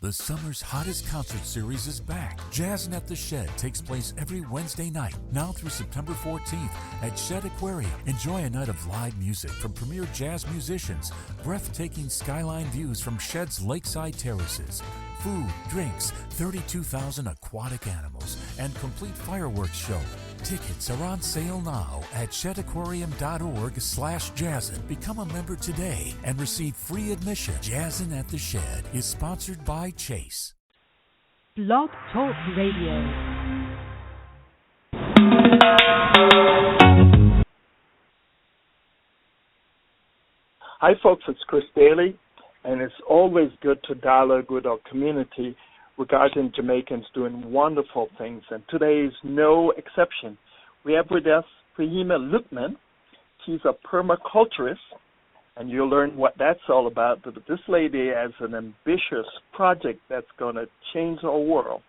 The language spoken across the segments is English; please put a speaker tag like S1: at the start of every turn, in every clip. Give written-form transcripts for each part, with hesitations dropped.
S1: The summer's hottest concert series is back. Jazzin' at the Shed takes place every Wednesday night, now through September 14th at Shed Aquarium. Enjoy a night of live music from premier jazz musicians, breathtaking skyline views from Shed's lakeside terraces, food, drinks, 32,000 aquatic animals, and complete fireworks show. Tickets are on sale now at shedaquarium.org/jazzin. Become a member today and receive free admission. Jazzin' at the Shed is sponsored by Chase.
S2: Blog Talk Radio.
S3: Hi folks, it's Chris Daly, and it's always good to dialogue with our community regarding Jamaicans doing wonderful things, and today is no exception. We have with us Faheemah Luqman. She's a permaculturist, and you'll learn what that's all about. But this lady has an ambitious project that's going to change our world.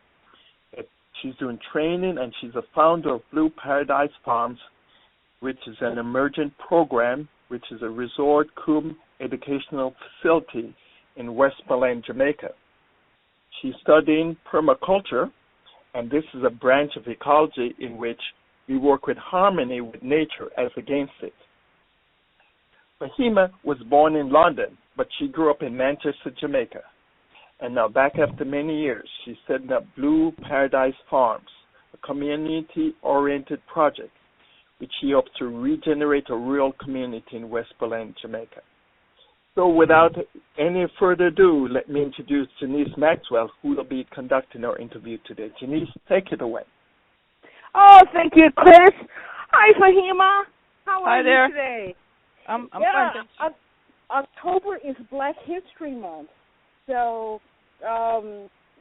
S3: She's doing training, and she's a founder of Blue Paradise Farms, which is an emergent program, which is a resort-cum-educational facility in Westmoreland, Jamaica. She's studying permaculture, and this is a branch of ecology in which we work with harmony with nature as against it. Faheemah was born in London, but she grew up in Manchester, Jamaica. And now back after many years, she's setting up Blue Paradise Farms, a community-oriented project which she hopes to regenerate a rural community in Westmoreland, Jamaica. So without any further ado, let me introduce Janice Maxwell, who will be conducting our interview today. Janice, take it away.
S4: Oh, thank you, Chris. Hi, Faheemah. How are you today?
S5: I'm fine.
S4: October is Black History Month, so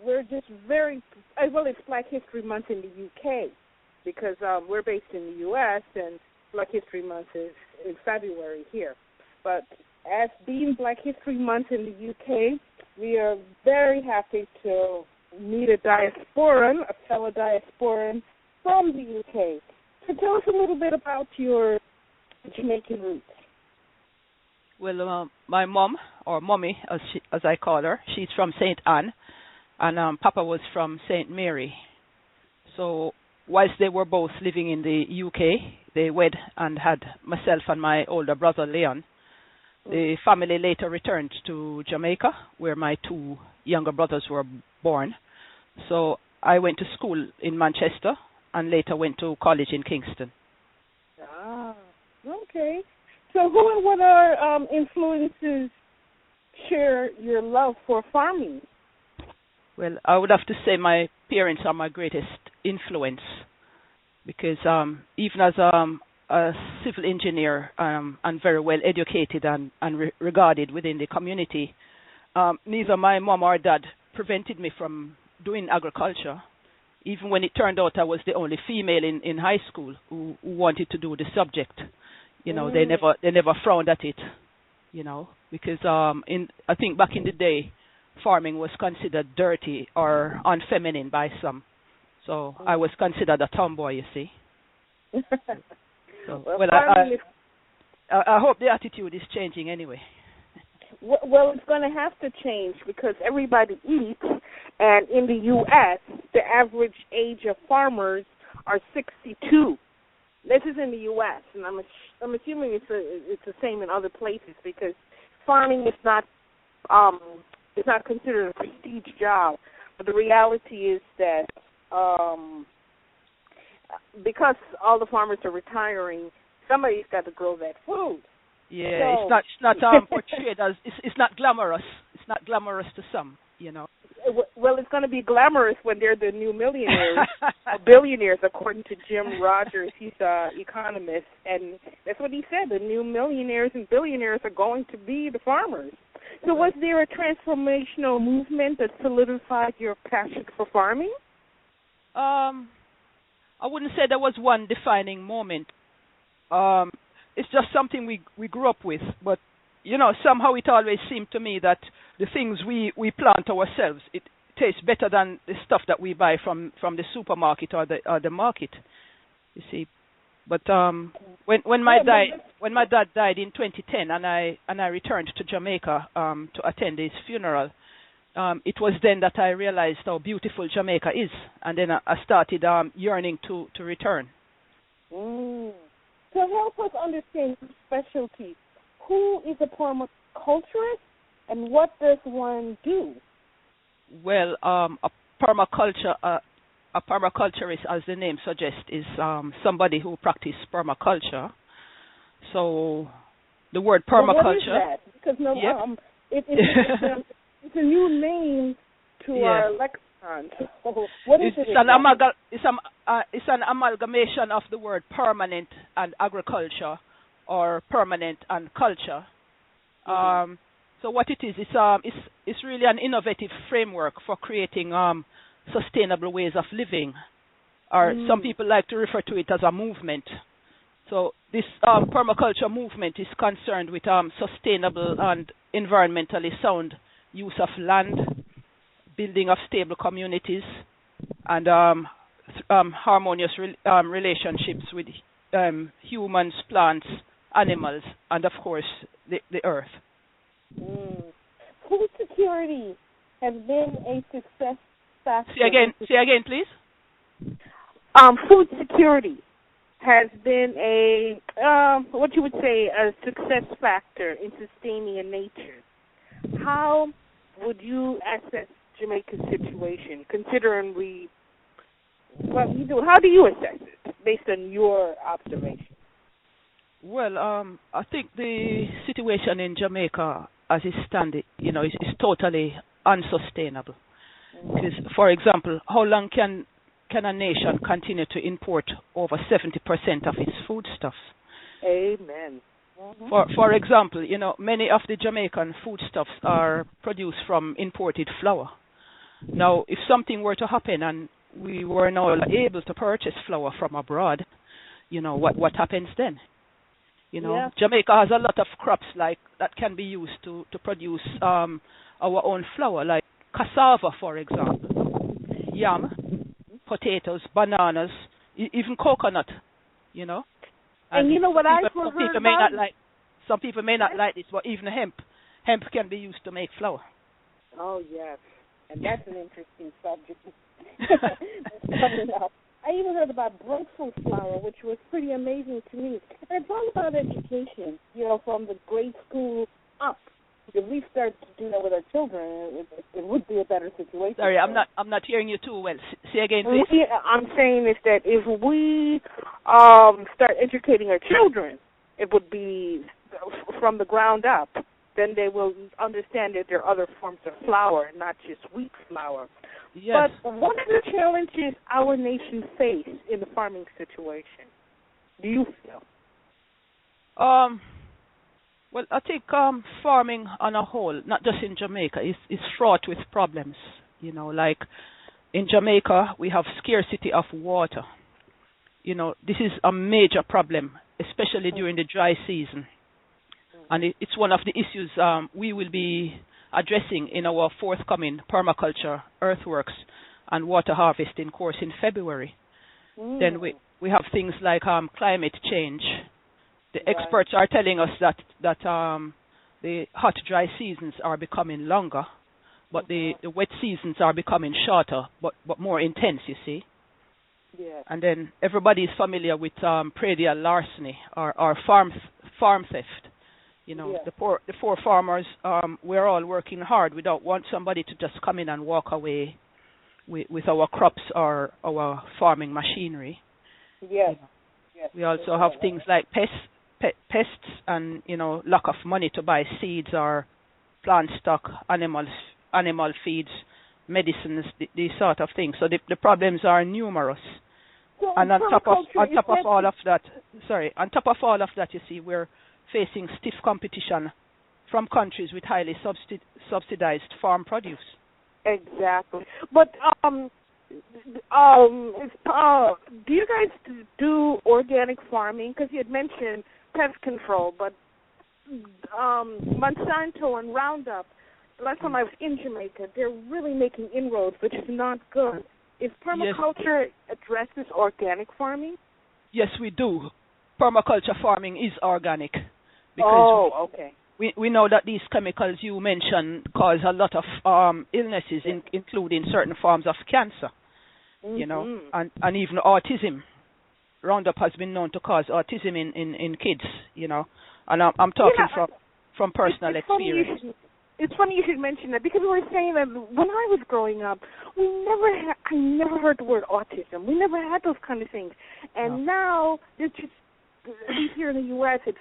S4: we're just it's Black History Month in the UK because we're based in the US, and Black History Month is in February here. But as being Black History Month in the UK, we are very happy to meet a diasporan, a fellow diasporan from the UK. So tell us a little bit about your Jamaican roots.
S5: Well, my mom, or mommy, as I call her, she's from St. Anne, and Papa was from St. Mary. So whilst they were both living in the UK, they wed and had myself and my older brother, Leon. The family later returned to Jamaica, where my two younger brothers were born. So I went to school in Manchester and later went to college in Kingston.
S4: Ah, okay. So who and what are influences share your love for farming?
S5: Well, I would have to say my parents are my greatest influence because even as a civil engineer and very well educated and regarded within the community, neither my mom or dad prevented me from doing agriculture, even when it turned out I was the only female in high school who wanted to do the subject. You know, they never frowned at it, you know, because I think back in the day, farming was considered dirty or unfeminine by some. So I was considered a tomboy, you see. So, well, I hope the attitude is changing anyway.
S4: Well, it's going to have to change because everybody eats, and in the U.S., the average age of farmers are 62. This is in the U.S., and I'm assuming it's the same in other places because farming is not considered a prestige job. But the reality is that because all the farmers are retiring, somebody's got to grow that food.
S5: Yeah, so. it's not portrayed as it's not glamorous. It's not glamorous to some, you know.
S4: Well, it's going to be glamorous when they're the new millionaires, or billionaires, according to Jim Rogers. He's an economist, and that's what he said. The new millionaires and billionaires are going to be the farmers. So was there a transformational movement that solidified your passion for farming?
S5: I wouldn't say there was one defining moment. It's just something we grew up with, but you know, somehow it always seemed to me that the things we plant ourselves, it tastes better than the stuff that we buy from the supermarket or the market. You see, but when my dad died in 2010, and I returned to Jamaica to attend his funeral, it was then that I realized how beautiful Jamaica is, and then I started yearning to return.
S4: Mm. To help us understand your specialty, who is a permaculturist, and what does one do?
S5: Well, a permaculturist, as the name suggests, is somebody who practices permaculture. So the word permaculture.
S4: Well, what is that? Because it's a new name to our lexicon. So what is it?
S5: It's an amalgamation of the word permanent and agriculture, or permanent and culture. Mm-hmm. So what it is, it's really an innovative framework for creating sustainable ways of living, or some people like to refer to it as a movement. So this permaculture movement is concerned with sustainable and environmentally sound use of land, building of stable communities, and harmonious relationships with humans, plants, animals, and of course the earth.
S4: Food security has been a success factor.
S5: Say again, please.
S4: Food security has been a success factor in sustaining a nature. How would you assess Jamaica's situation, considering how do you assess it based on your observation?
S5: Well, I think the situation in Jamaica, as it stands, is totally unsustainable. Because, for example, how long can a nation continue to import over 70% of its foodstuffs?
S4: Amen. Mm-hmm.
S5: For example, many of the Jamaican foodstuffs are produced from imported flour. Now, if something were to happen and we were now able to purchase flour from abroad, what happens then? Jamaica has a lot of crops that can be used to produce our own flour, like cassava, for example, yam, potatoes, bananas, even coconut.
S4: And you know what I've heard
S5: some people may not like this, but even hemp can be used to make flour. Oh
S4: yes, and that's an interesting subject. I even heard about breadfruit flour, which was pretty amazing to me. And it's all about education, from the grade school up. If we start to do that with our children, it would be a better situation.
S5: Sorry, I'm not hearing you too well. Say again, please.
S4: I'm saying is that if we start educating our children, it would be from the ground up. Then they will understand that there are other forms of flour, not just wheat flour.
S5: Yes.
S4: But what are the challenges our nation face in the farming situation? Do you feel?
S5: Well, I think farming on a whole, not just in Jamaica, is fraught with problems. Like in Jamaica, we have scarcity of water. This is a major problem, especially during the dry season. And it's one of the issues we will be addressing in our forthcoming Permaculture, Earthworks, and Water Harvesting course in February. Then we have things like climate change. The experts are telling us that the hot, dry seasons are becoming longer, but the wet seasons are becoming shorter, but more intense, you see.
S4: Yeah.
S5: And then everybody is familiar with predial larceny or farm theft. The poor farmers, we're all working hard. We don't want somebody to just come in and walk away with our crops or our farming machinery.
S4: Yes.
S5: We also have things like pests and lack of money to buy seeds or plant stock, animal feeds, medicines, these sort of things. So the problems are numerous.
S4: So
S5: and on top of all of that, you see, we're facing stiff competition from countries with highly subsidized farm produce.
S4: Exactly. But do you guys do organic farming? Because you had mentioned pest control, but Monsanto and Roundup, last time I was in Jamaica, they're really making inroads, which is not good. Is permaculture addresses organic farming?
S5: Yes, we do. Permaculture farming is organic. Because we know that these chemicals you mentioned cause a lot of illnesses, including certain forms of cancer, you know, and even autism. Roundup has been known to cause autism in kids, you know, and I'm talking from personal experience.
S4: It's funny you should mention that, because we were saying that when I was growing up, I never heard the word autism. We never had those kind of things, and now it's just, at least here in the U.S., it's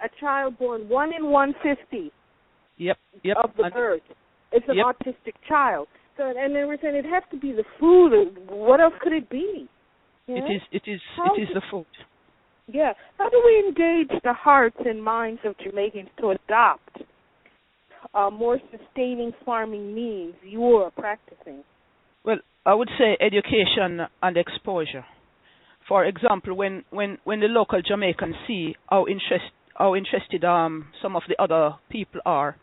S4: a child born 1 in 150.
S5: Yep.
S4: Of the birth. It's an autistic child. So, and they were saying it has to be the food. What else could it be? You know?
S5: It is the food.
S4: Yeah. How do we engage the hearts and minds of Jamaicans to adopt more sustaining farming means you are practicing? Well,
S5: I would say education and exposure. For example, when the local Jamaicans see how interested some of the other people are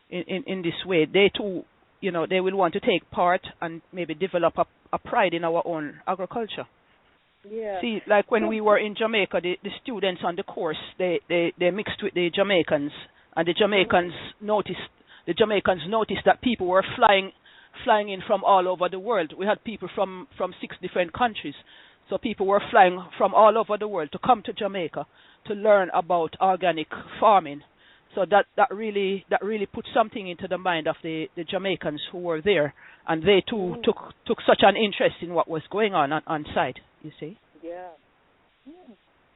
S5: in this way, they too, you know, they will want to take part and maybe develop a pride in our own agriculture.
S4: Yeah.
S5: See, like when we were in Jamaica, the students on the course, they mixed with the Jamaicans, and the Jamaicans noticed that people were flying in from all over the world. We had people from 6 different countries. So people were flying from all over the world to come to Jamaica to learn about organic farming. So that really put something into the mind of the Jamaicans who were there, and they too took such an interest in what was going on site, you see.
S4: Yeah.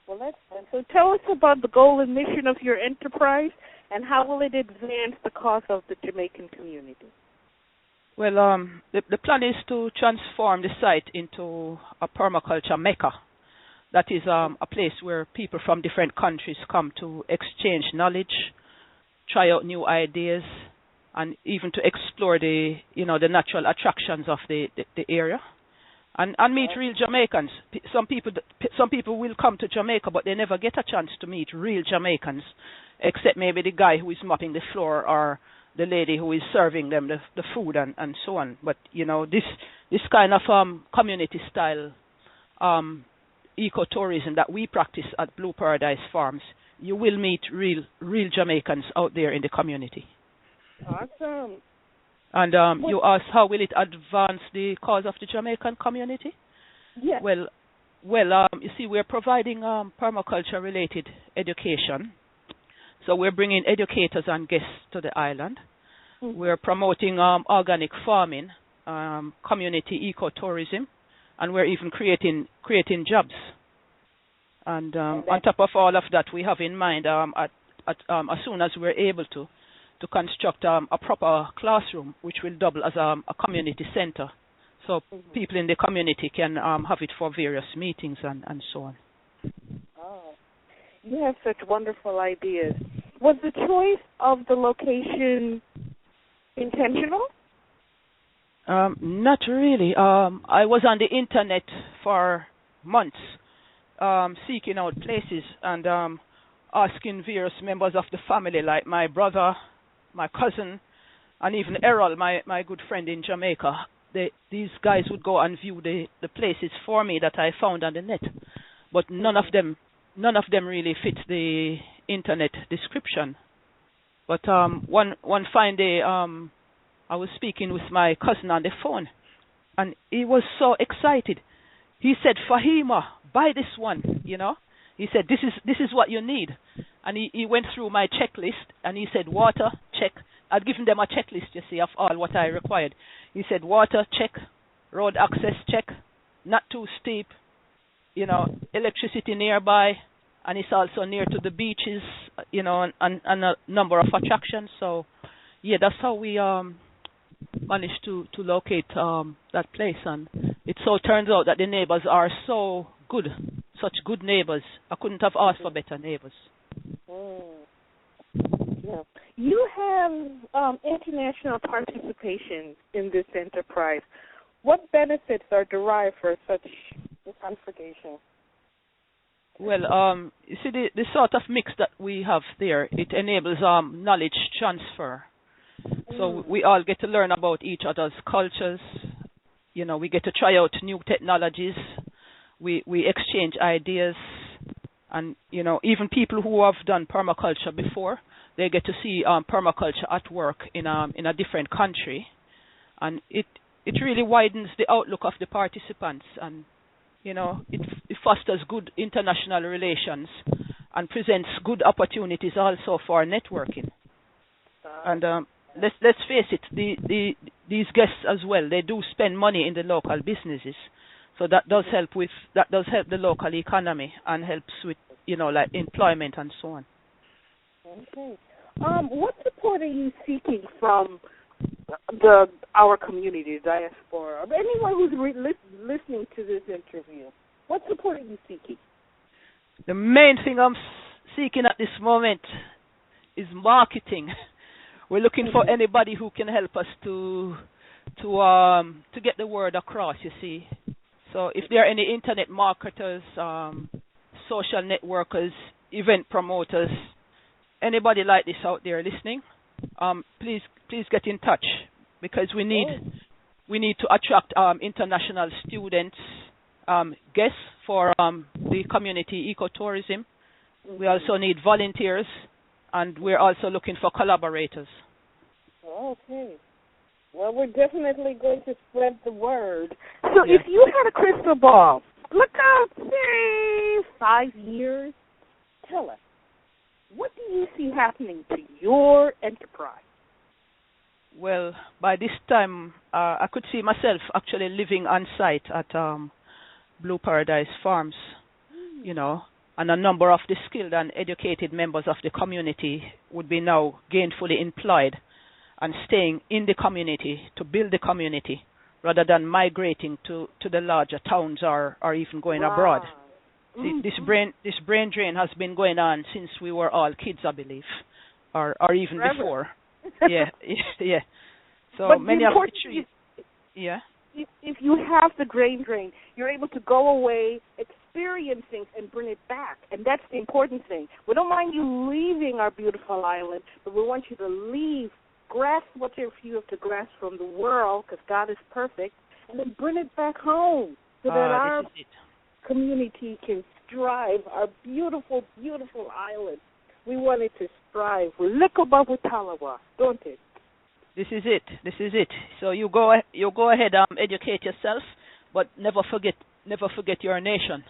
S4: Well, that's fun. So tell us about the goal and mission of your enterprise, and how will it advance the cause of the Jamaican community?
S5: Well, the plan is to transform the site into a permaculture mecca. That is a place where people from different countries come to exchange knowledge, try out new ideas, and even to explore the natural attractions of the area, and meet real Jamaicans. Some people will come to Jamaica, but they never get a chance to meet real Jamaicans, except maybe the guy who is mopping the floor or the lady who is serving them the food and so on. But you know, this kind of community style ecotourism that we practice at Blue Paradise Farms, you will meet real Jamaicans out there in the community.
S4: Awesome.
S5: And you asked, how will it advance the cause of the Jamaican community?
S4: Yeah.
S5: Well, you see, we're providing permaculture-related education. So we're bringing educators and guests to the island. Mm-hmm. We're promoting organic farming, community ecotourism, and we're even creating jobs. And on top of all of that, we have in mind, as soon as we're able to construct a proper classroom, which will double as a community center, so people in the community can have it for various meetings and so on.
S4: Oh, you have such wonderful ideas. Was the choice of the location intentional?
S5: Not really. I was on the internet for months, seeking out places and asking various members of the family, like my brother, my cousin, and even Errol, my good friend in Jamaica. These guys would go and view the places for me that I found on the net, but none of them really fit the internet description. But one fine day, I was speaking with my cousin on the phone, and he was so excited. He said, "Faheemah, buy this one, you know." He said, this is what you need. And he went through my checklist, and he said, water, check. I'd given them a checklist, you see, of all what I required. He said, water, check. Road access, check. Not too steep. You know, electricity nearby. And it's also near to the beaches, you know, and a number of attractions. So, yeah, that's how we managed to locate that place. And it so turns out that the neighbors are so good. Such good neighbors. I couldn't have asked for better neighbors.
S4: Yeah. You have international participation in this enterprise. What benefits are derived for such congregation?
S5: Well, you see, the sort of mix that we have there, it enables knowledge transfer. So we all get to learn about each other's cultures. You know, we get to try out new technologies. We exchange ideas, and you know, even people who have done permaculture before they get to see permaculture at work in a different country, and it really widens the outlook of the participants, and it fosters good international relations and presents good opportunities also for networking. And let's face it, these guests as well, they do spend money in the local businesses, so that does help the local economy and helps with like employment and so on.
S4: Okay. What support are you seeking from our community, the diaspora, or anyone who's listening to this interview? What support are you seeking?
S5: The main thing I'm seeking at this moment is marketing. We're looking for anybody who can help us to get the word across, you see. So if there are any internet marketers, social networkers, event promoters, anybody like this out there listening, please get in touch, because we need to attract international students, guests for the community ecotourism. We also need volunteers, and we're also looking for collaborators.
S4: Okay. Well, we're definitely going to spread the word. So if you had a crystal ball, look out, say, 5 years, tell us, what do you see happening to your enterprise?
S5: Well, by this time, I could see myself actually living on site at Blue Paradise Farms, and a number of the skilled and educated members of the community would be now gainfully employed and staying in the community to build the community rather than migrating to the larger towns or even going abroad. See, this brain drain has been going on since we were all kids, I believe, or even
S4: Forever.
S5: before. Yeah. So
S4: but
S5: many of the trees. Yeah.
S4: If you have the brain drain, you're able to go away, experience things, and bring it back. And that's the important thing. We don't mind you leaving our beautiful island, but we want you to leave, grasp what you have to grasp from the world, because God is perfect, and then bring it back home so that our community can strive, our beautiful, beautiful island. We want it to strive. We're little with Talawa, don't it?
S5: This is it. So you go ahead, educate yourself, but never forget your nation.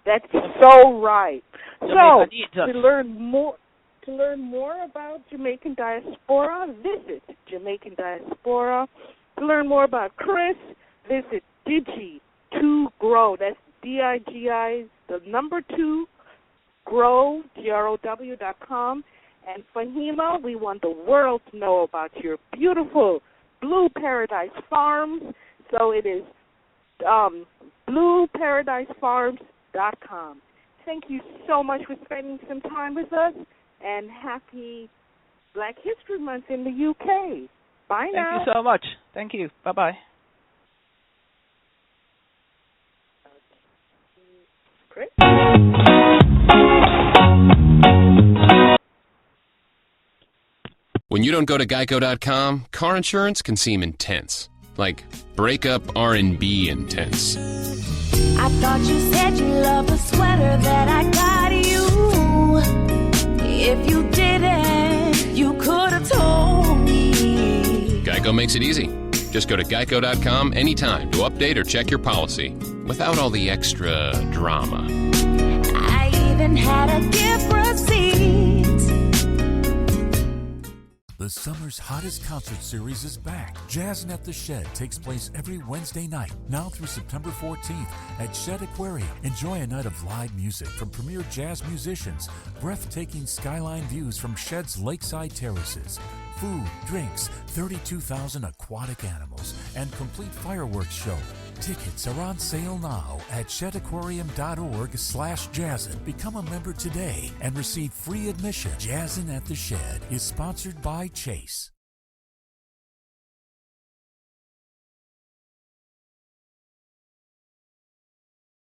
S4: That's so right.
S5: Jamaica
S4: So to learn more about Jamaican diaspora, visit Jamaican diaspora. To learn more about Chris, visit Digi2Grow. That's DIGI, the number 2, grow, GROW.com. And Faheemah, we want the world to know about your beautiful Blue Paradise Farms. So it is blueparadisefarms.com. Thank you so much for spending some time with us, and happy Black History Month in the UK. Bye now.
S5: Thank you so much. Thank you. Bye-bye.
S4: Chris?
S6: When you don't go to Geico.com, car insurance can seem intense. Like breakup R&B intense.
S7: I thought you said you loved the sweater that I got you. If you didn't, you could have told me.
S6: Geico makes it easy. Just go to Geico.com anytime to update or check your policy without all the extra drama.
S7: I even had a gift receipt.
S1: The summer's hottest concert series is back. Jazzin' at the Shed takes place every Wednesday night, now through September 14th at Shed Aquarium. Enjoy a night of live music from premier jazz musicians, breathtaking skyline views from Shed's lakeside terraces, food, drinks, 32,000 aquatic animals, and complete fireworks show. Tickets are on sale now at shedaquarium.org/jazzin. Become a member today and receive free admission. Jazzin' at the Shed is sponsored by Chase.